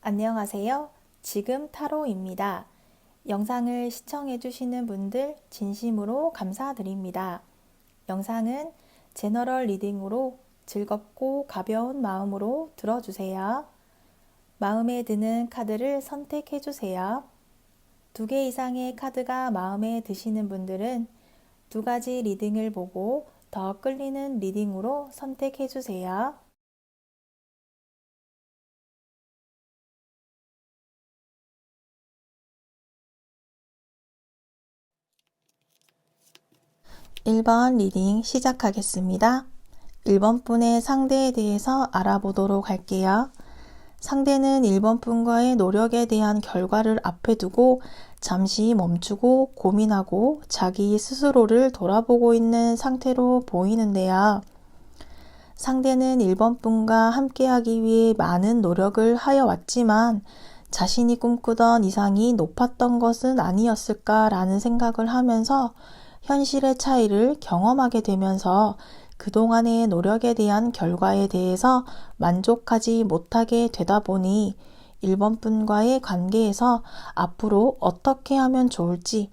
안녕하세요. 지금 타로입니다. 영상을 시청해주시는 분들 진심으로 감사드립니다. 영상은 제너럴 리딩으로 즐겁고 가벼운 마음으로 들어주세요. 마음에 드는 카드를 선택해주세요. 2개 이상의 카드가 마음에 드시는 분들은 2가지 리딩을 보고 더 끌리는 리딩으로 선택해주세요. (1번) 리딩 시작하겠습니다. 1번 분의 상대에 대해서 알아보도록 할게요. 상대는 1번 분과의 노력에 대한 결과를 앞에 두고 잠시 멈추고 고민하고 자기 스스로를 돌아보고 있는 상태로 보이는데요. 상대는 1번 분과 함께하기 위해 많은 노력을 하여 왔지만 자신이 꿈꾸던 이상이 높았던 것은 아니었을까라는 생각을 하면서 현실의 차이를 경험하게 되면서 그동안의 노력에 대한 결과에 대해서 만족하지 못하게 되다 보니 1번 분과의 관계에서 앞으로 어떻게 하면 좋을지,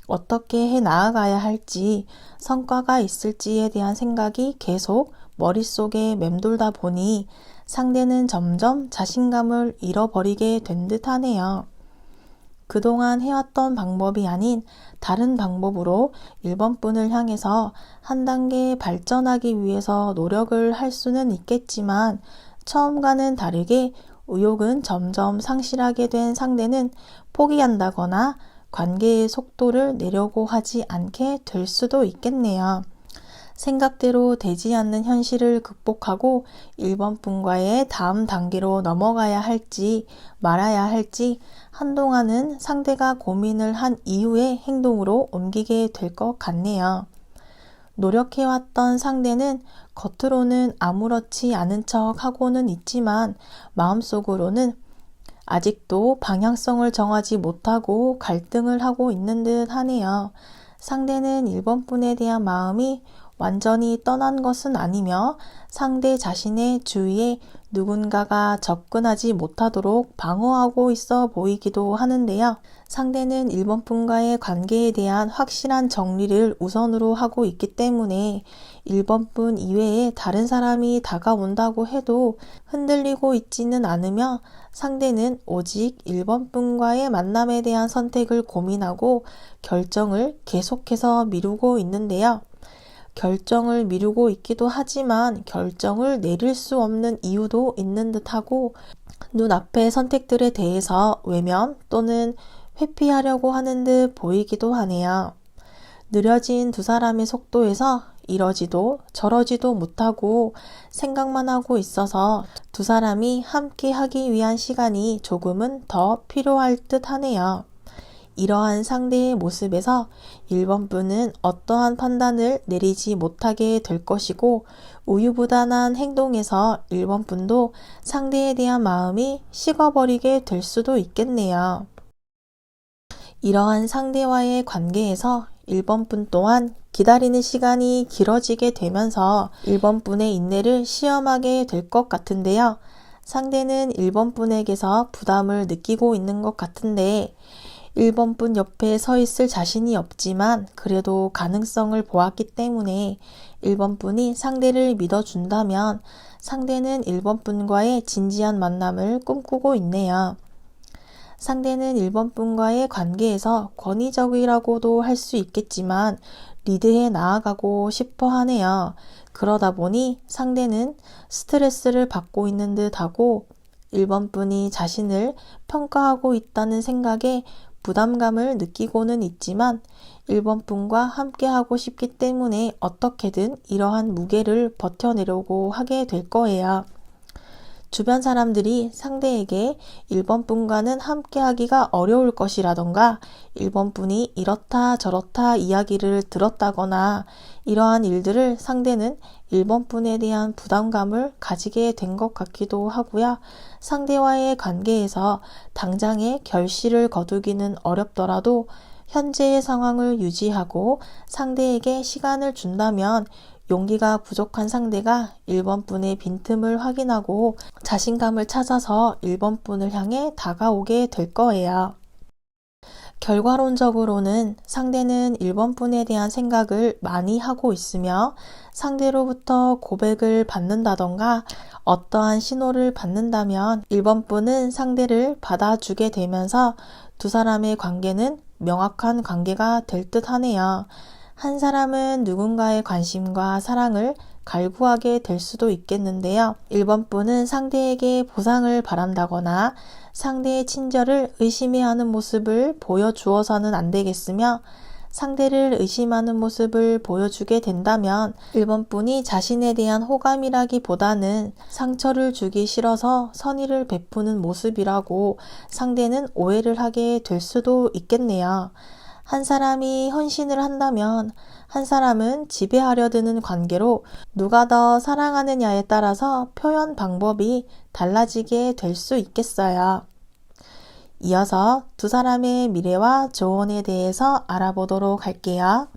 어떻게 해 나아가야 할지, 성과가 있을지에 대한 생각이 계속 머릿속에 맴돌다 보니 상대는 점점 자신감을 잃어버리게 된 듯하네요. 그동안 해왔던 방법이 아닌 다른 방법으로 1번 분을 향해서 한 단계 발전하기 위해서 노력을 할 수는 있겠지만 처음과는 다르게 의욕은 점점 상실하게 된 상대는 포기한다거나 관계의 속도를 내려고 하지 않게 될 수도 있겠네요. 생각대로 되지 않는 현실을 극복하고 1번 분과의 다음 단계로 넘어가야 할지 말아야 할지 한동안은 상대가 고민을 한 이후의 행동으로 옮기게 될 것 같네요. 노력해왔던 상대는 겉으로는 아무렇지 않은 척 하고는 있지만 마음속으로는 아직도 방향성을 정하지 못하고 갈등을 하고 있는 듯 하네요. 상대는 1번 분에 대한 마음이 완전히 떠난 것은 아니며 상대 자신의 주위에 누군가가 접근하지 못하도록 방어하고 있어 보이기도 하는데요. 상대는 1번 분과의 관계에 대한 확실한 정리를 우선으로 하고 있기 때문에 1번 분 이외에 다른 사람이 다가온다고 해도 흔들리고 있지는 않으며 상대는 오직 1번 분과의 만남에 대한 선택을 고민하고 결정을 계속해서 미루고 있는데요. 결정을 미루고 있기도 하지만 결정을 내릴 수 없는 이유도 있는 듯하고 눈앞의 선택들에 대해서 외면 또는 회피하려고 하는 듯 보이기도 하네요. 느려진 두 사람의 속도에서 이러지도 저러지도 못하고 생각만 하고 있어서 두 사람이 함께 하기 위한 시간이 조금은 더 필요할 듯 하네요. 이러한 상대의 모습에서 1번 분은 어떠한 판단을 내리지 못하게 될 것이고 우유부단한 행동에서 1번 분도 상대에 대한 마음이 식어버리게 될 수도 있겠네요. 이러한 상대와의 관계에서 1번 분 또한 기다리는 시간이 길어지게 되면서 1번 분의 인내를 시험하게 될 것 같은데요. 상대는 1번 분에게서 부담을 느끼고 있는 것 같은데 1번 분 옆에 서 있을 자신이 없지만 그래도 가능성을 보았기 때문에 1번 분이 상대를 믿어준다면 상대는 1번 분과의 진지한 만남을 꿈꾸고 있네요. 상대는 1번 분과의 관계에서 권위적이라고도 할 수 있겠지만 리드해 나아가고 싶어 하네요. 그러다 보니 상대는 스트레스를 받고 있는 듯하고 1번 분이 자신을 평가하고 있다는 생각에 부담감을 느끼고는 있지만 1번 분과 함께 하고 싶기 때문에 어떻게든 이러한 무게를 버텨내려고 하게 될 거예요. 주변 사람들이 상대에게 1번 분과는 함께 하기가 어려울 것이라던가 1번 분이 이렇다 저렇다 이야기를 들었다거나 이러한 일들을 상대는 1번 분에 대한 부담감을 가지게 된 것 같기도 하고요. 상대와의 관계에서 당장의 결실을 거두기는 어렵더라도 현재의 상황을 유지하고 상대에게 시간을 준다면 용기가 부족한 상대가 1번 분의 빈틈을 확인하고 자신감을 찾아서 1번 분을 향해 다가오게 될 거예요. 결과론적으로는 상대는 1번 분에 대한 생각을 많이 하고 있으며 상대로부터 고백을 받는다던가 어떠한 신호를 받는다면 1번 분은 상대를 받아주게 되면서 두 사람의 관계는 명확한 관계가 될 듯 하네요. 한 사람은 누군가의 관심과 사랑을 갈구하게 될 수도 있겠는데요. 1번 분은 상대에게 보상을 바란다거나 상대의 친절을 의심해하는 모습을 보여주어서는 안 되겠으며 상대를 의심하는 모습을 보여주게 된다면 1번 분이 자신에 대한 호감이라기보다는 상처를 주기 싫어서 선의를 베푸는 모습이라고 상대는 오해를 하게 될 수도 있겠네요. 한 사람이 헌신을 한다면 한 사람은 지배하려 드는 관계로 누가 더 사랑하느냐에 따라서 표현 방법이 달라지게 될 수 있겠어요. 이어서 두 사람의 미래와 조언에 대해서 알아보도록 할게요.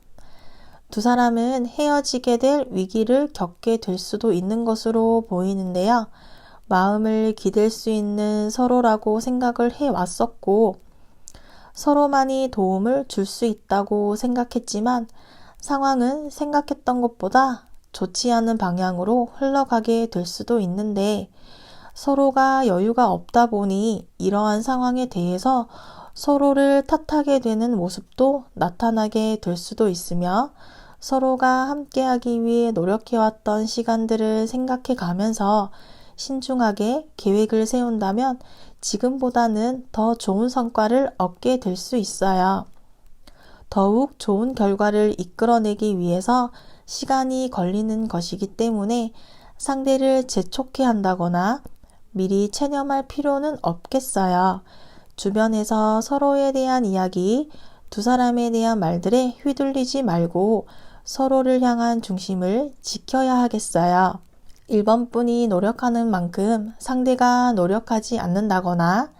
두 사람은 헤어지게 될 위기를 겪게 될 수도 있는 것으로 보이는데요. 마음을 기댈 수 있는 서로라고 생각을 해왔었고 서로만이 도움을 줄 수 있다고 생각했지만 상황은 생각했던 것보다 좋지 않은 방향으로 흘러가게 될 수도 있는데 서로가 여유가 없다 보니 이러한 상황에 대해서 서로를 탓하게 되는 모습도 나타나게 될 수도 있으며 서로가 함께하기 위해 노력해왔던 시간들을 생각해 가면서 신중하게 계획을 세운다면 지금보다는 더 좋은 성과를 얻게 될 수 있어요. 더욱 좋은 결과를 이끌어내기 위해서 시간이 걸리는 것이기 때문에 상대를 재촉해 한다거나 미리 체념할 필요는 없겠어요. 주변에서 서로에 대한 이야기, 두 사람에 대한 말들에 휘둘리지 말고 서로를 향한 중심을 지켜야 하겠어요. 1번 분이 노력하는 만큼 상대가 노력하지 않는다거나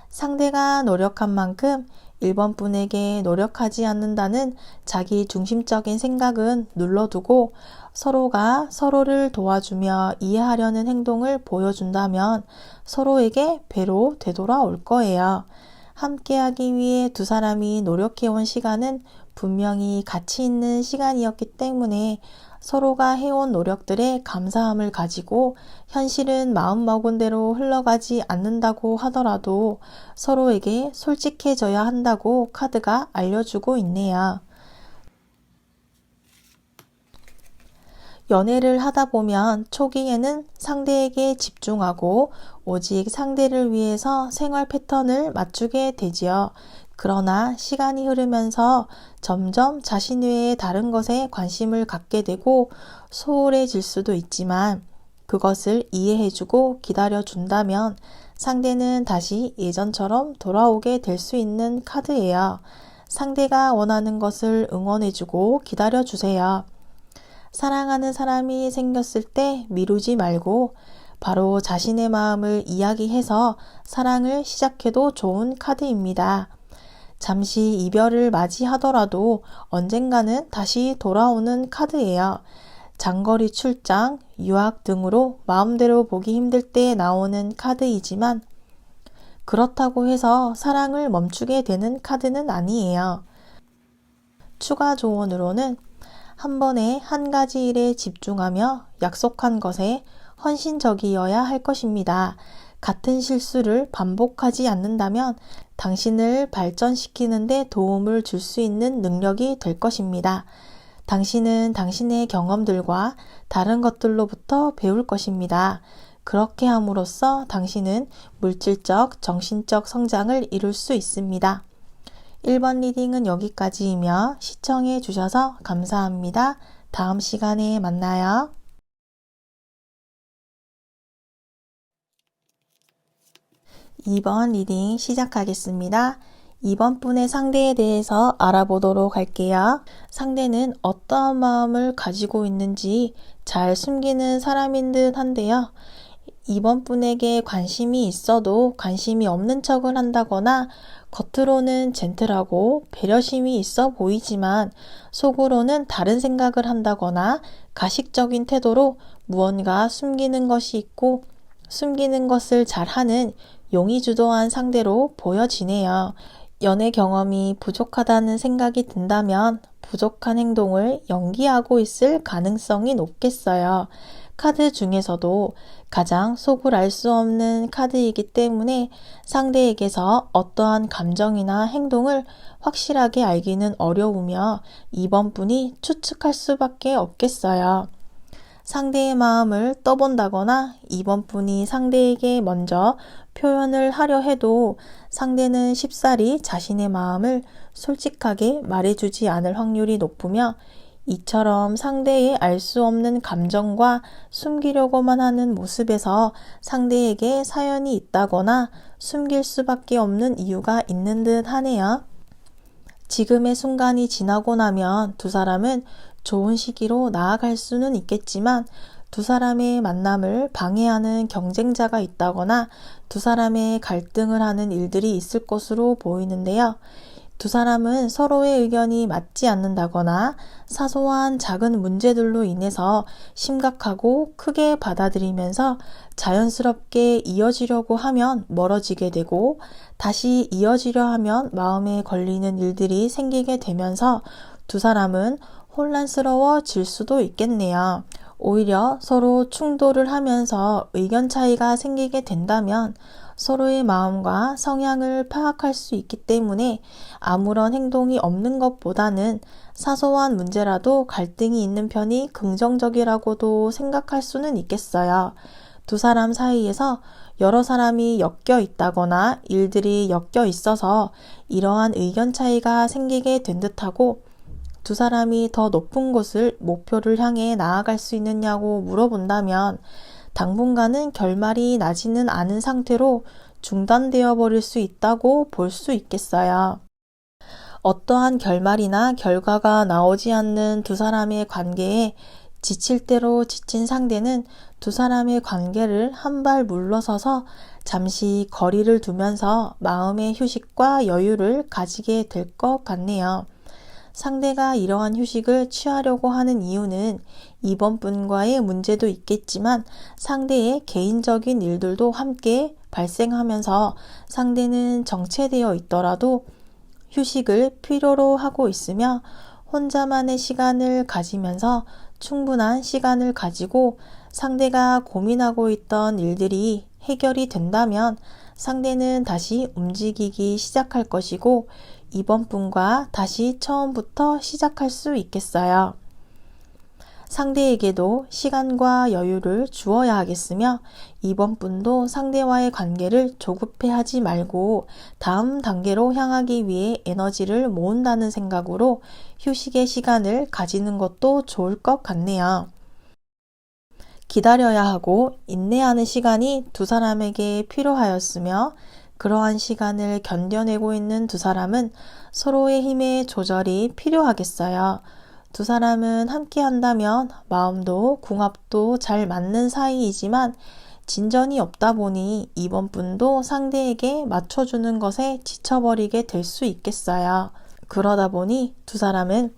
상대가 노력한 만큼 1번 분에게 노력하지 않는다는 자기 중심적인 생각은 눌러두고 서로가 서로를 도와주며 이해하려는 행동을 보여준다면 서로에게 배로 되돌아올 거예요. 함께하기 위해 두 사람이 노력해온 시간은 분명히 가치 있는 시간이었기 때문에 서로가 해온 노력들에 감사함을 가지고 현실은 마음먹은 대로 흘러가지 않는다고 하더라도 서로에게 솔직해져야 한다고 카드가 알려주고 있네요. 연애를 하다 보면 초기에는 상대에게 집중하고 오직 상대를 위해서 생활 패턴을 맞추게 되지요. 그러나 시간이 흐르면서 점점 자신 외의 다른 것에 관심을 갖게 되고 소홀해질 수도 있지만 그것을 이해해주고 기다려준다면 상대는 다시 예전처럼 돌아오게 될 수 있는 카드예요. 상대가 원하는 것을 응원해주고 기다려주세요. 사랑하는 사람이 생겼을 때 미루지 말고 바로 자신의 마음을 이야기해서 사랑을 시작해도 좋은 카드입니다. 잠시 이별을 맞이하더라도 언젠가는 다시 돌아오는 카드예요. 장거리 출장, 유학 등으로 마음대로 보기 힘들 때 나오는 카드이지만 그렇다고 해서 사랑을 멈추게 되는 카드는 아니에요. 추가 조언으로는 한 번에 한 가지 일에 집중하며 약속한 것에 헌신적이어야 할 것입니다. 같은 실수를 반복하지 않는다면 당신을 발전시키는 데 도움을 줄 수 있는 능력이 될 것입니다. 당신은 당신의 경험들과 다른 것들로부터 배울 것입니다. 그렇게 함으로써 당신은 물질적, 정신적 성장을 이룰 수 있습니다. 1번 리딩은 여기까지이며 시청해 주셔서 감사합니다. 다음 시간에 만나요. 2번 리딩 시작하겠습니다. 2번 분의 상대에 대해서 알아보도록 할게요. 상대는 어떠한 마음을 가지고 있는지 잘 숨기는 사람인 듯 한데요. 이번 분에게 관심이 있어도 관심이 없는 척을 한다거나 겉으로는 젠틀하고 배려심이 있어 보이지만 속으로는 다른 생각을 한다거나 가식적인 태도로 무언가 숨기는 것이 있고 숨기는 것을 잘하는 용의주도한 상대로 보여지네요. 연애 경험이 부족하다는 생각이 든다면 부족한 행동을 연기하고 있을 가능성이 높겠어요. 카드 중에서도 가장 속을 알 수 없는 카드이기 때문에 상대에게서 어떠한 감정이나 행동을 확실하게 알기는 어려우며 이번 분이 추측할 수밖에 없겠어요. 상대의 마음을 떠본다거나 이번 분이 상대에게 먼저 표현을 하려 해도 상대는 쉽사리 자신의 마음을 솔직하게 말해주지 않을 확률이 높으며 이처럼 상대의 알 수 없는 감정과 숨기려고만 하는 모습에서 상대에게 사연이 있다거나 숨길 수밖에 없는 이유가 있는 듯 하네요. 지금의 순간이 지나고 나면 두 사람은 좋은 시기로 나아갈 수는 있겠지만 두 사람의 만남을 방해하는 경쟁자가 있다거나 두 사람의 갈등을 하는 일들이 있을 것으로 보이는데요. 두 사람은 서로의 의견이 맞지 않는다거나 사소한 작은 문제들로 인해서 심각하고 크게 받아들이면서 자연스럽게 이어지려고 하면 멀어지게 되고 다시 이어지려 하면 마음에 걸리는 일들이 생기게 되면서 두 사람은 혼란스러워질 수도 있겠네요. 오히려 서로 충돌을 하면서 의견 차이가 생기게 된다면 서로의 마음과 성향을 파악할 수 있기 때문에 아무런 행동이 없는 것보다는 사소한 문제라도 갈등이 있는 편이 긍정적이라고도 생각할 수는 있겠어요. 두 사람 사이에서 여러 사람이 엮여 있다거나 일들이 엮여 있어서 이러한 의견 차이가 생기게 된 듯하고 두 사람이 더 높은 곳을 목표를 향해 나아갈 수 있느냐고 물어본다면 당분간은 결말이 나지는 않은 상태로 중단되어 버릴 수 있다고 볼 수 있겠어요. 어떠한 결말이나 결과가 나오지 않는 두 사람의 관계에 지칠 대로 지친 상대는 두 사람의 관계를 한 발 물러서서 잠시 거리를 두면서 마음의 휴식과 여유를 가지게 될 것 같네요. 상대가 이러한 휴식을 취하려고 하는 이유는 이번 분과의 문제도 있겠지만 상대의 개인적인 일들도 함께 발생하면서 상대는 정체되어 있더라도 휴식을 필요로 하고 있으며 혼자만의 시간을 가지면서 충분한 시간을 가지고 상대가 고민하고 있던 일들이 해결이 된다면 상대는 다시 움직이기 시작할 것이고 이번 분과 다시 처음부터 시작할 수 있겠어요. 상대에게도 시간과 여유를 주어야 하겠으며 이번 분도 상대와의 관계를 조급해 하지 말고 다음 단계로 향하기 위해 에너지를 모은다는 생각으로 휴식의 시간을 가지는 것도 좋을 것 같네요. 기다려야 하고 인내하는 시간이 두 사람에게 필요하였으며 그러한 시간을 견뎌내고 있는 두 사람은 서로의 힘의 조절이 필요하겠어요. 두 사람은 함께 한다면 마음도 궁합도 잘 맞는 사이이지만 진전이 없다 보니 이번 분도 상대에게 맞춰주는 것에 지쳐버리게 될 수 있겠어요. 그러다 보니 두 사람은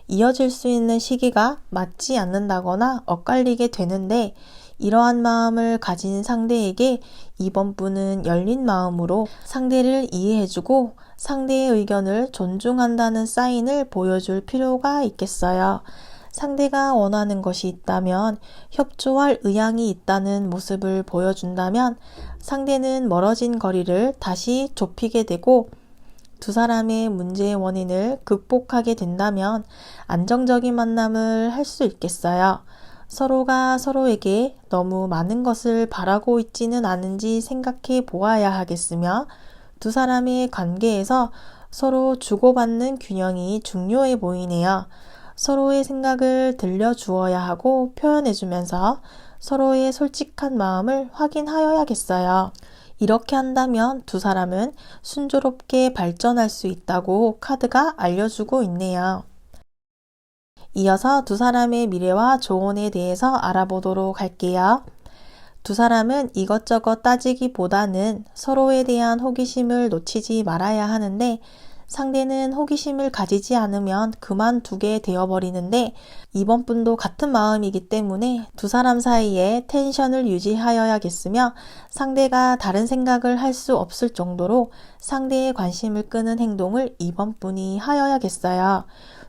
이어질 수 있는 시기가 맞지 않는다거나 엇갈리게 되는데 이러한 마음을 가진 상대에게 이번 분은 열린 마음으로 상대를 이해해주고 상대의 의견을 존중한다는 사인을 보여줄 필요가 있겠어요. 상대가 원하는 것이 있다면 협조할 의향이 있다는 모습을 보여준다면 상대는 멀어진 거리를 다시 좁히게 되고 두 사람의 문제의 원인을 극복하게 된다면 안정적인 만남을 할 수 있겠어요. 서로가 서로에게 너무 많은 것을 바라고 있지는 않은지 생각해 보아야 하겠으며 두 사람의 관계에서 서로 주고받는 균형이 중요해 보이네요. 서로의 생각을 들려주어야 하고 표현해주면서 서로의 솔직한 마음을 확인하여야겠어요. 이렇게 한다면 두 사람은 순조롭게 발전할 수 있다고 카드가 알려주고 있네요. 이어서 두 사람의 미래와 조언에 대해서 알아보도록 할게요. 두 사람은 이것저것 따지기보다는 서로에 대한 호기심을 놓치지 말아야 하는데 상대는 호기심을 가지지 않으면 그만두게 되어버리는데 이번 분도 같은 마음이기 때문에 두 사람 사이에 텐션을 유지하여야겠으며 상대가 다른 생각을 할 수 없을 정도로 상대의 관심을 끄는 행동을 이번 분이 하여야겠어요.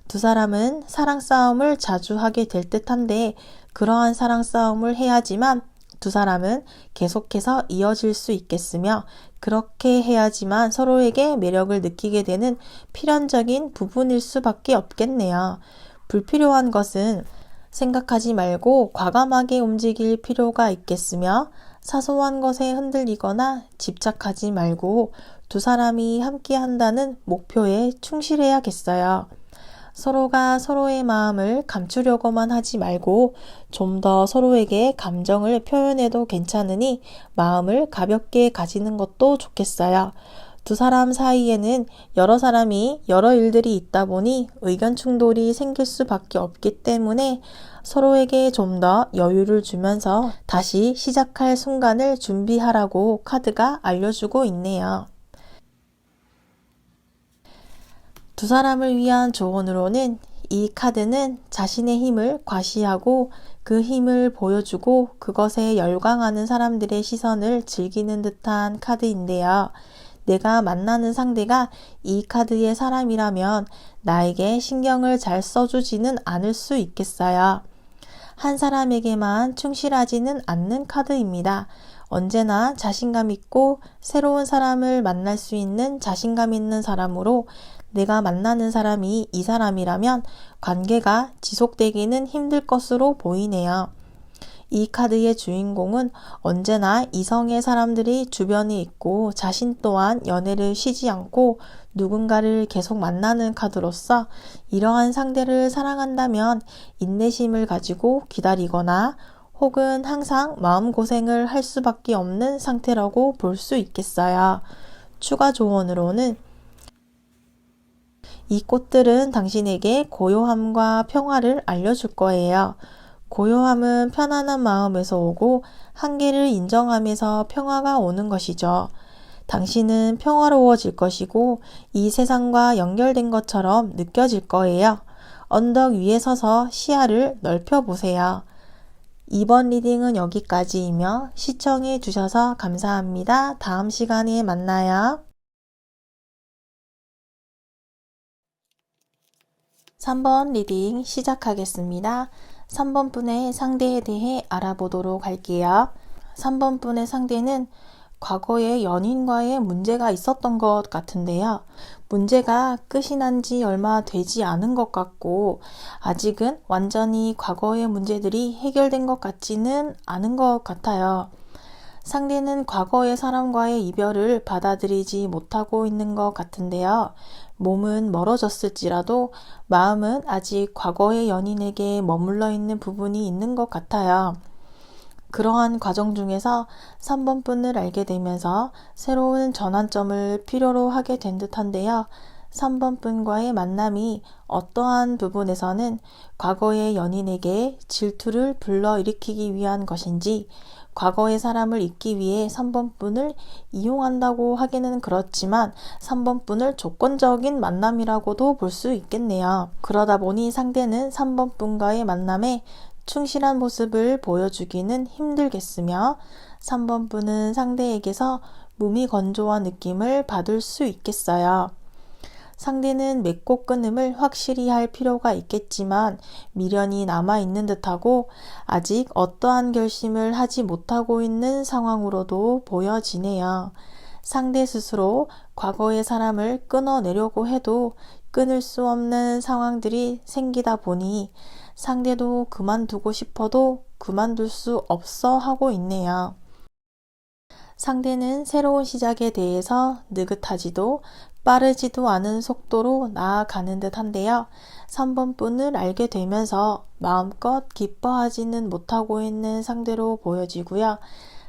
두 사람은 사랑 싸움을 자주 하게 될 듯한데 그러한 사랑 싸움을 해야지만 두 사람은 계속해서 이어질 수 있겠으며 그렇게 해야지만 서로에게 매력을 느끼게 되는 필연적인 부분일 수밖에 없겠네요. 불필요한 것은 생각하지 말고 과감하게 움직일 필요가 있겠으며 사소한 것에 흔들리거나 집착하지 말고 두 사람이 함께 한다는 목표에 충실해야겠어요. 서로가 서로의 마음을 감추려고만 하지 말고 좀 더 서로에게 감정을 표현해도 괜찮으니 마음을 가볍게 가지는 것도 좋겠어요. 두 사람 사이에는 여러 사람이 여러 일들이 있다 보니 의견 충돌이 생길 수밖에 없기 때문에 서로에게 좀 더 여유를 주면서 다시 시작할 순간을 준비하라고 카드가 알려주고 있네요. 두 사람을 위한 조언으로는 이 카드는 자신의 힘을 과시하고 그 힘을 보여주고 그것에 열광하는 사람들의 시선을 즐기는 듯한 카드인데요. 내가 만나는 상대가 이 카드의 사람이라면 나에게 신경을 잘 써주지는 않을 수 있겠어요. 한 사람에게만 충실하지는 않는 카드입니다. 언제나 자신감 있고 새로운 사람을 만날 수 있는 자신감 있는 사람으로 내가 만나는 사람이 이 사람이라면 관계가 지속되기는 힘들 것으로 보이네요. 이 카드의 주인공은 언제나 이성의 사람들이 주변에 있고 자신 또한 연애를 쉬지 않고 누군가를 계속 만나는 카드로서 이러한 상대를 사랑한다면 인내심을 가지고 기다리거나 혹은 항상 마음고생을 할 수밖에 없는 상태라고 볼 수 있겠어요. 추가 조언으로는 이 꽃들은 당신에게 고요함과 평화를 알려줄 거예요. 고요함은 편안한 마음에서 오고 한계를 인정하면서 평화가 오는 것이죠. 당신은 평화로워질 것이고 이 세상과 연결된 것처럼 느껴질 거예요. 언덕 위에 서서 시야를 넓혀보세요. 이번 리딩은 여기까지이며 시청해 주셔서 감사합니다. 다음 시간에 만나요. 3번 리딩 시작하겠습니다. 3번 분의 상대에 대해 알아보도록 할게요. 3번 분의 상대는 과거에 연인과의 문제가 있었던 것 같은데요. 문제가 끝이 난 지 얼마 되지 않은 것 같고 아직은 완전히 과거의 문제들이 해결된 것 같지는 않은 것 같아요. 상대는 과거의 사람과의 이별을 받아들이지 못하고 있는 것 같은데요. 몸은 멀어졌을지라도 마음은 아직 과거의 연인에게 머물러 있는 부분이 있는 것 같아요. 그러한 과정 중에서 3번 분을 알게 되면서 새로운 전환점을 필요로 하게 된 듯한데요. 3번 분과의 만남이 어떠한 부분에서는 과거의 연인에게 질투를 불러일으키기 위한 것인지 과거의 사람을 잊기 위해 3번 분을 이용한다고 하기는 그렇지만 3번 분을 조건적인 만남이라고도 볼 수 있겠네요. 그러다 보니 상대는 3번 분과의 만남에 충실한 모습을 보여주기는 힘들겠으며 3번 분은 상대에게서 무미건조한 느낌을 받을 수 있겠어요. 상대는 맺고 끊음을 확실히 할 필요가 있겠지만 미련이 남아있는 듯하고 아직 어떠한 결심을 하지 못하고 있는 상황으로도 보여지네요. 상대 스스로 과거의 사람을 끊어내려고 해도 끊을 수 없는 상황들이 생기다 보니 상대도 그만두고 싶어도 그만둘 수 없어 하고 있네요. 상대는 새로운 시작에 대해서 느긋하지도 빠르지도 않은 속도로 나아가는 듯한데요. 3번 분을 알게 되면서 마음껏 기뻐하지는 못하고 있는 상대로 보여지고요.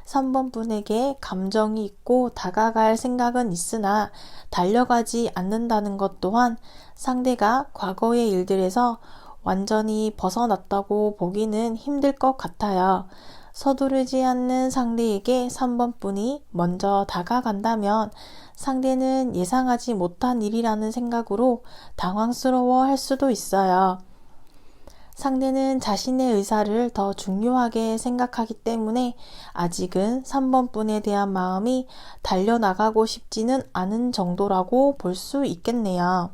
3번 분에게 감정이 있고 다가갈 생각은 있으나 달려가지 않는다는 것 또한 상대가 과거의 일들에서 완전히 벗어났다고 보기는 힘들 것 같아요. 서두르지 않는 상대에게 3번 분이 먼저 다가간다면 상대는 예상하지 못한 일이라는 생각으로 당황스러워 할 수도 있어요. 상대는 자신의 의사를 더 중요하게 생각하기 때문에 아직은 3번 분에 대한 마음이 달려나가고 싶지는 않은 정도라고 볼 수 있겠네요.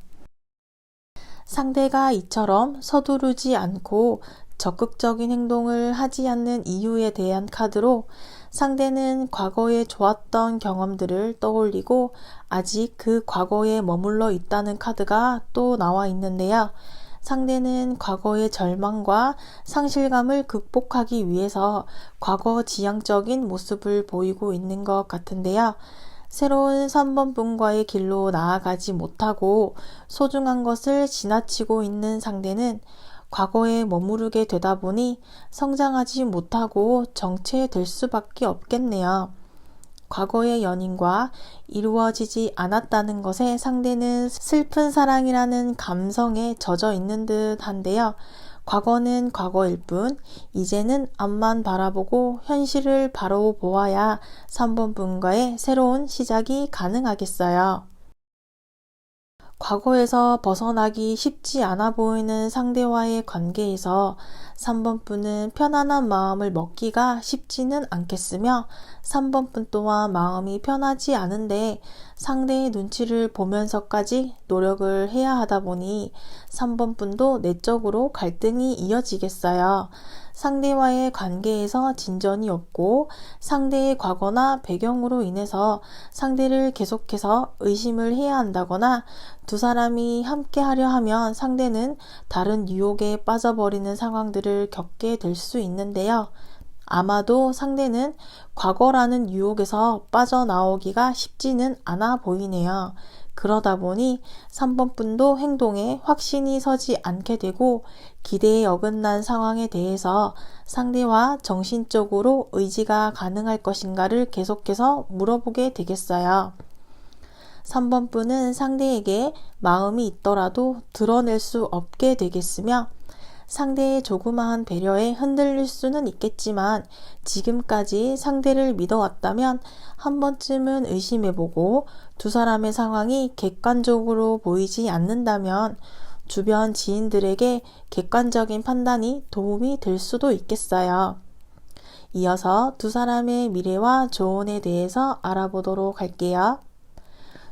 상대가 이처럼 서두르지 않고 적극적인 행동을 하지 않는 이유에 대한 카드로 상대는 과거에 좋았던 경험들을 떠올리고 아직 그 과거에 머물러 있다는 카드가 또 나와 있는데요. 상대는 과거의 절망과 상실감을 극복하기 위해서 과거 지향적인 모습을 보이고 있는 것 같은데요. 새로운 3번 분과의 길로 나아가지 못하고 소중한 것을 지나치고 있는 상대는 과거에 머무르게 되다 보니 성장하지 못하고 정체될 수밖에 없겠네요. 과거의 연인과 이루어지지 않았다는 것에 상대는 슬픈 사랑이라는 감성에 젖어 있는 듯 한데요. 과거는 과거일 뿐 이제는 앞만 바라보고 현실을 바로 보아야 3번 분과의 새로운 시작이 가능하겠어요. 과거에서 벗어나기 쉽지 않아 보이는 상대와의 관계에서 3번 분은 편안한 마음을 먹기가 쉽지는 않겠으며 3번 분 또한 마음이 편하지 않은데 상대의 눈치를 보면서까지 노력을 해야 하다 보니 3번 분도 내적으로 갈등이 이어지겠어요. 상대와의 관계에서 진전이 없고 상대의 과거나 배경으로 인해서 상대를 계속해서 의심을 해야 한다거나 두 사람이 함께 하려 하면 상대는 다른 유혹에 빠져버리는 상황들을 겪게 될 수 있는데요. 아마도 상대는 과거라는 유혹에서 빠져나오기가 쉽지는 않아 보이네요. 그러다 보니 3번 분도 행동에 확신이 서지 않게 되고 기대에 어긋난 상황에 대해서 상대와 정신적으로 의지가 가능할 것인가를 계속해서 물어보게 되겠어요. 3번 분은 상대에게 마음이 있더라도 드러낼 수 없게 되겠으며 상대의 조그마한 배려에 흔들릴 수는 있겠지만 지금까지 상대를 믿어왔다면 한 번쯤은 의심해보고 두 사람의 상황이 객관적으로 보이지 않는다면 주변 지인들에게 객관적인 판단이 도움이 될 수도 있겠어요. 이어서 두 사람의 미래와 조언에 대해서 알아보도록 할게요.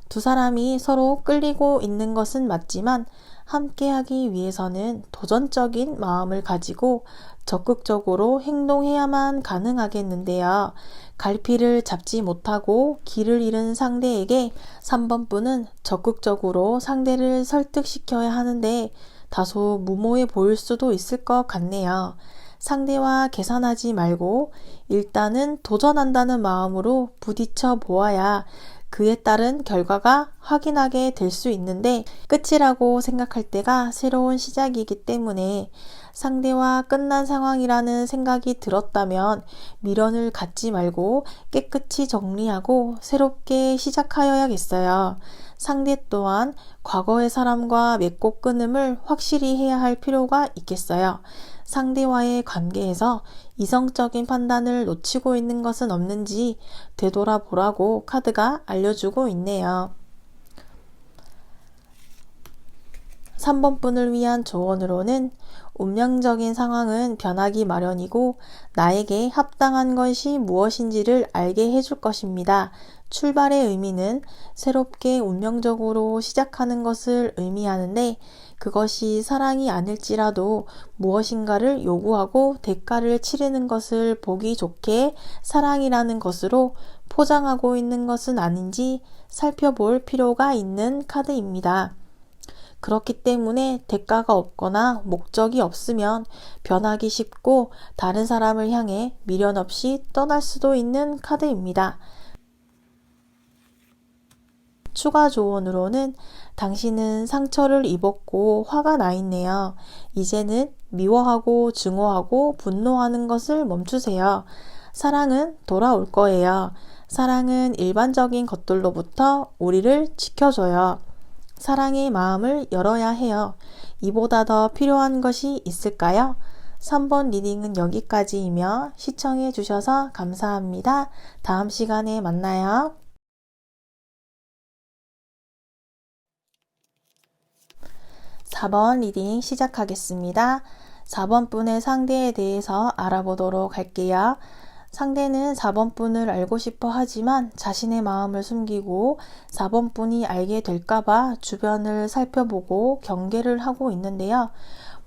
두 사람이 서로 끌리고 있는 것은 맞지만 함께하기 위해서는 도전적인 마음을 가지고 적극적으로 행동해야만 가능하겠는데요. 갈피를 잡지 못하고 길을 잃은 상대에게 3번 분은 적극적으로 상대를 설득시켜야 하는데 다소 무모해 보일 수도 있을 것 같네요. 상대와 계산하지 말고 일단은 도전한다는 마음으로 부딪혀 보아야 그에 따른 결과가 확인하게 될 수 있는데 끝이라고 생각할 때가 새로운 시작이기 때문에 상대와 끝난 상황이라는 생각이 들었다면 미련을 갖지 말고 깨끗이 정리하고 새롭게 시작하여야겠어요. 상대 또한 과거의 사람과 맺고 끊음을 확실히 해야 할 필요가 있겠어요. 상대와의 관계에서 이성적인 판단을 놓치고 있는 것은 없는지 되돌아보라고 카드가 알려주고 있네요. 3번 분을 위한 조언으로는 운명적인 상황은 변하기 마련이고 나에게 합당한 것이 무엇인지를 알게 해줄 것입니다. 출발의 의미는 새롭게 운명적으로 시작하는 것을 의미하는데 그것이 사랑이 아닐지라도 무엇인가를 요구하고 대가를 치르는 것을 보기 좋게 사랑이라는 것으로 포장하고 있는 것은 아닌지 살펴볼 필요가 있는 카드입니다. 그렇기 때문에 대가가 없거나 목적이 없으면 변하기 쉽고 다른 사람을 향해 미련 없이 떠날 수도 있는 카드입니다. 추가 조언으로는 당신은 상처를 입었고 화가 나 있네요. 이제는 미워하고 증오하고 분노하는 것을 멈추세요. 사랑은 돌아올 거예요. 사랑은 일반적인 것들로부터 우리를 지켜줘요. 사랑의 마음을 열어야 해요. 이보다 더 필요한 것이 있을까요? 3번 리딩은 여기까지이며 시청해 주셔서 감사합니다. 다음 시간에 만나요. 4번 리딩 시작하겠습니다. 4번 분의 상대에 대해서 알아보도록 할게요. 상대는 4번 분을 알고 싶어 하지만 자신의 마음을 숨기고 4번 분이 알게 될까봐 주변을 살펴보고 경계를 하고 있는데요.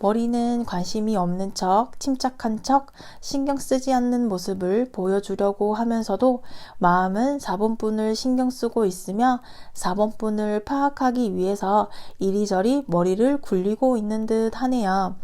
머리는 관심이 없는 척, 침착한 척, 신경 쓰지 않는 모습을 보여주려고 하면서도 마음은 4번 분을 신경 쓰고 있으며 4번 분을 파악하기 위해서 이리저리 머리를 굴리고 있는 듯 하네요.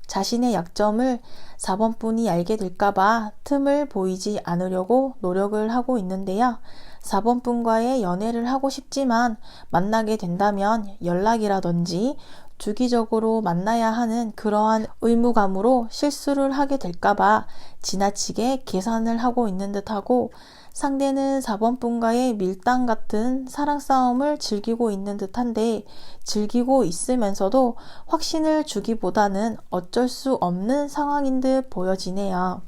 자신의 약점을 4번 분이 알게 될까봐 틈을 보이지 않으려고 노력을 하고 있는데요. 4번 분과의 연애를 하고 싶지만 만나게 된다면 연락이라든지 주기적으로 만나야 하는 그러한 의무감으로 실수를 하게 될까봐 지나치게 계산을 하고 있는 듯하고 상대는 4번 분과의 밀당 같은 사랑 싸움을 즐기고 있는 듯한데 즐기고 있으면서도 확신을 주기보다는 어쩔 수 없는 상황인 듯 보여지네요.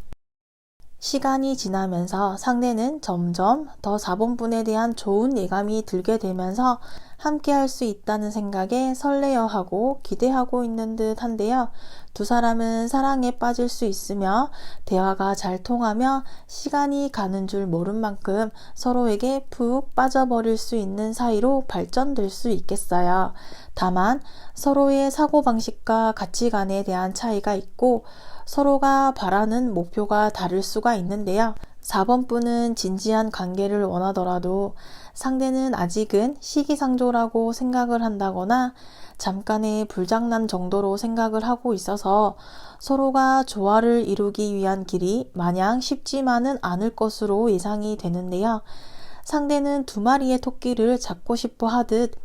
시간이 지나면서 상대는 점점 더 4번 분에 대한 좋은 예감이 들게 되면서 함께 할 수 있다는 생각에 설레어하고 기대하고 있는 듯 한데요. 두 사람은 사랑에 빠질 수 있으며 대화가 잘 통하며 시간이 가는 줄 모른 만큼 서로에게 푹 빠져버릴 수 있는 사이로 발전될 수 있겠어요. 다만 서로의 사고방식과 가치관에 대한 차이가 있고 서로가 바라는 목표가 다를 수가 있는데요. 4번 분은 진지한 관계를 원하더라도 상대는 아직은 시기상조라고 생각을 한다거나 잠깐의 불장난 정도로 생각을 하고 있어서 서로가 조화를 이루기 위한 길이 마냥 쉽지만은 않을 것으로 예상이 되는데요. 상대는 두 마리의 토끼를 잡고 싶어 하듯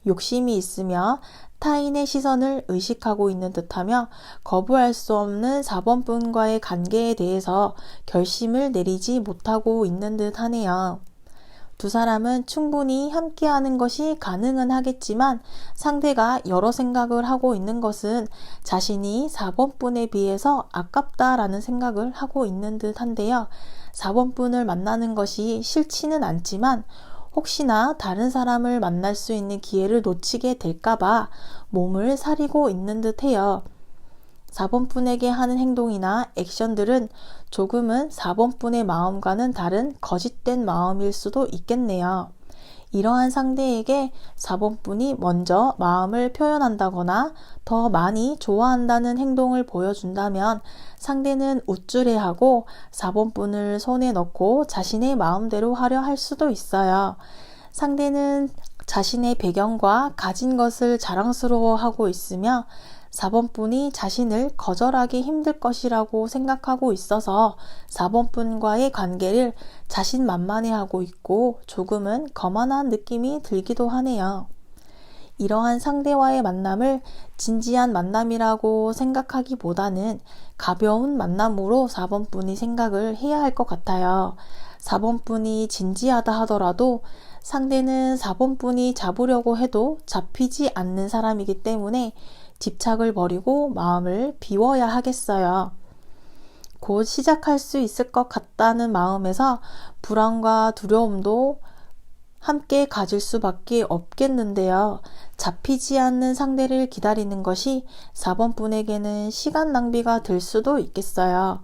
욕심이 있으며 타인의 시선을 의식하고 있는 듯하며 거부할 수 없는 4번 분과의 관계에 대해서 결심을 내리지 못하고 있는 듯 하네요. 두 사람은 충분히 함께하는 것이 가능은 하겠지만 상대가 여러 생각을 하고 있는 것은 자신이 4번 분에 비해서 아깝다라는 생각을 하고 있는 듯 한데요. 4번 분을 만나는 것이 싫지는 않지만 혹시나 다른 사람을 만날 수 있는 기회를 놓치게 될까봐 몸을 사리고 있는 듯 해요. 4번 분에게 하는 행동이나 액션들은 조금은 4번 분의 마음과는 다른 거짓된 마음일 수도 있겠네요. 이러한 상대에게 4번 분이 먼저 마음을 표현한다거나 더 많이 좋아한다는 행동을 보여준다면 상대는 우쭐해하고 4번 분을 손에 넣고 자신의 마음대로 하려 할 수도 있어요. 상대는 자신의 배경과 가진 것을 자랑스러워하고 있으며 4번 분이 자신을 거절하기 힘들 것이라고 생각하고 있어서 4번 분과의 관계를 자신만만해하고 있고 조금은 거만한 느낌이 들기도 하네요. 이러한 상대와의 만남을 진지한 만남이라고 생각하기보다는 가벼운 만남으로 4번 분이 생각을 해야 할 것 같아요. 4번 분이 진지하다 하더라도 상대는 4번 분이 잡으려고 해도 잡히지 않는 사람이기 때문에 집착을 버리고 마음을 비워야 하겠어요. 곧 시작할 수 있을 것 같다는 마음에서 불안과 두려움도 함께 가질 수밖에 없겠는데요. 잡히지 않는 상대를 기다리는 것이 4번 분에게는 시간 낭비가 될 수도 있겠어요.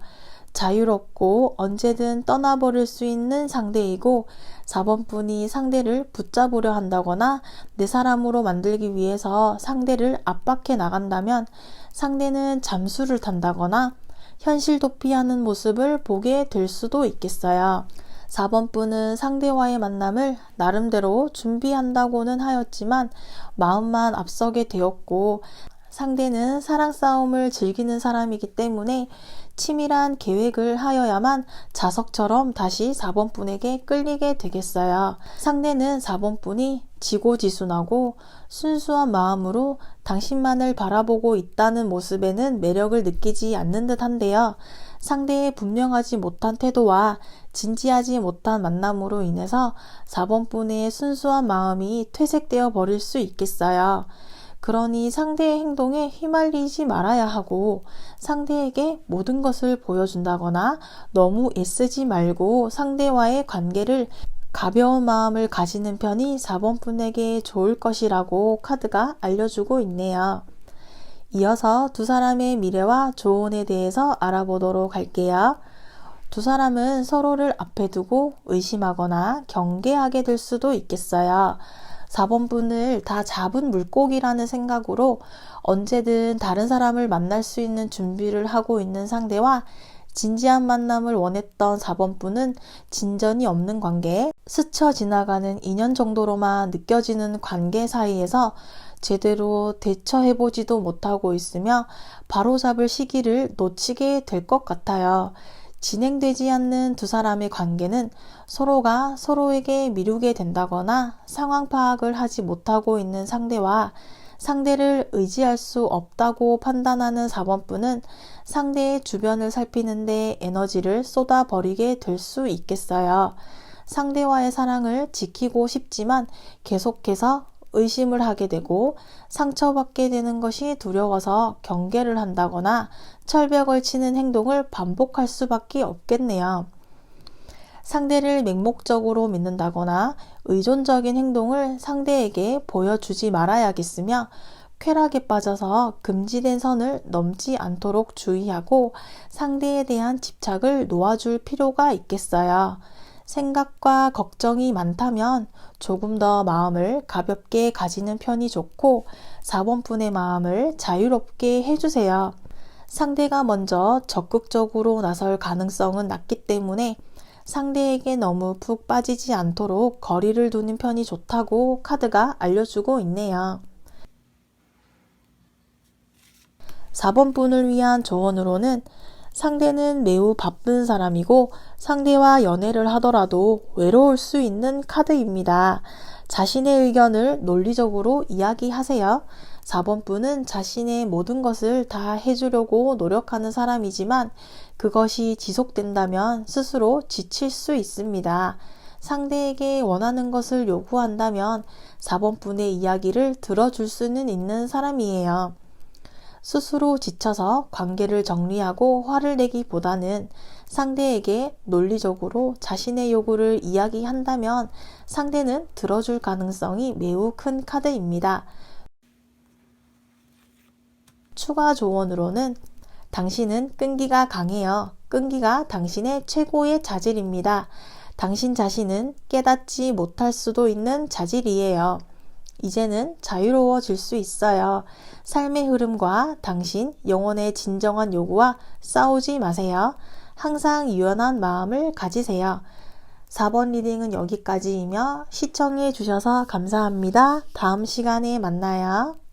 자유롭고 언제든 떠나버릴 수 있는 상대이고 4번 분이 상대를 붙잡으려 한다거나 내 사람으로 만들기 위해서 상대를 압박해 나간다면 상대는 잠수를 탄다거나 현실 도피하는 모습을 보게 될 수도 있겠어요. 4번 분은 상대와의 만남을 나름대로 준비한다고는 하였지만 마음만 앞서게 되었고 상대는 사랑 싸움을 즐기는 사람이기 때문에 치밀한 계획을 하여야만 자석처럼 다시 4번 분에게 끌리게 되겠어요. 상대는 4번 분이 지고지순하고 순수한 마음으로 당신만을 바라보고 있다는 모습에는 매력을 느끼지 않는 듯한데요. 상대의 분명하지 못한 태도와 진지하지 못한 만남으로 인해서 4번 분의 순수한 마음이 퇴색되어 버릴 수 있겠어요. 그러니 상대의 행동에 휘말리지 말아야 하고 상대에게 모든 것을 보여준다거나 너무 애쓰지 말고 상대와의 관계를 가벼운 마음을 가지는 편이 4번 분에게 좋을 것이라고 카드가 알려주고 있네요. 이어서 두 사람의 미래와 조언에 대해서 알아보도록 할게요. 두 사람은 서로를 앞에 두고 의심하거나 경계하게 될 수도 있겠어요. 4번 분을 다 잡은 물고기라는 생각으로 언제든 다른 사람을 만날 수 있는 준비를 하고 있는 상대와 진지한 만남을 원했던 4번 분은 진전이 없는 관계, 스쳐 지나가는 인연 정도로만 느껴지는 관계 사이에서 제대로 대처해보지도 못하고 있으며 바로잡을 시기를 놓치게 될 것 같아요. 진행되지 않는 두 사람의 관계는 서로가 서로에게 미루게 된다거나 상황 파악을 하지 못하고 있는 상대와 상대를 의지할 수 없다고 판단하는 4번 분은 상대의 주변을 살피는데 에너지를 쏟아버리게 될 수 있겠어요. 상대와의 사랑을 지키고 싶지만 계속해서 의심을 하게 되고 상처받게 되는 것이 두려워서 경계를 한다거나 철벽을 치는 행동을 반복할 수밖에 없겠네요. 상대를 맹목적으로 믿는다거나 의존적인 행동을 상대에게 보여주지 말아야겠으며 쾌락에 빠져서 금지된 선을 넘지 않도록 주의하고 상대에 대한 집착을 놓아줄 필요가 있겠어요. 생각과 걱정이 많다면 조금 더 마음을 가볍게 가지는 편이 좋고 4번 분의 마음을 자유롭게 해주세요. 상대가 먼저 적극적으로 나설 가능성은 낮기 때문에 상대에게 너무 푹 빠지지 않도록 거리를 두는 편이 좋다고 카드가 알려주고 있네요. 4번 분을 위한 조언으로는 상대는 매우 바쁜 사람이고 상대와 연애를 하더라도 외로울 수 있는 카드입니다. 자신의 의견을 논리적으로 이야기하세요. 4번 분은 자신의 모든 것을 다 해주려고 노력하는 사람이지만 그것이 지속된다면 스스로 지칠 수 있습니다. 상대에게 원하는 것을 요구한다면 4번 분의 이야기를 들어줄 수는 있는 사람이에요. 스스로 지쳐서 관계를 정리하고 화를 내기보다는 상대에게 논리적으로 자신의 요구를 이야기한다면 상대는 들어줄 가능성이 매우 큰 카드입니다. 추가 조언으로는 당신은 끈기가 강해요. 끈기가 당신의 최고의 자질입니다. 당신 자신은 깨닫지 못할 수도 있는 자질이에요. 이제는 자유로워질 수 있어요. 삶의 흐름과 당신 영혼의 진정한 요구와 싸우지 마세요. 항상 유연한 마음을 가지세요. 4번 리딩은 여기까지이며 시청해 주셔서 감사합니다. 다음 시간에 만나요.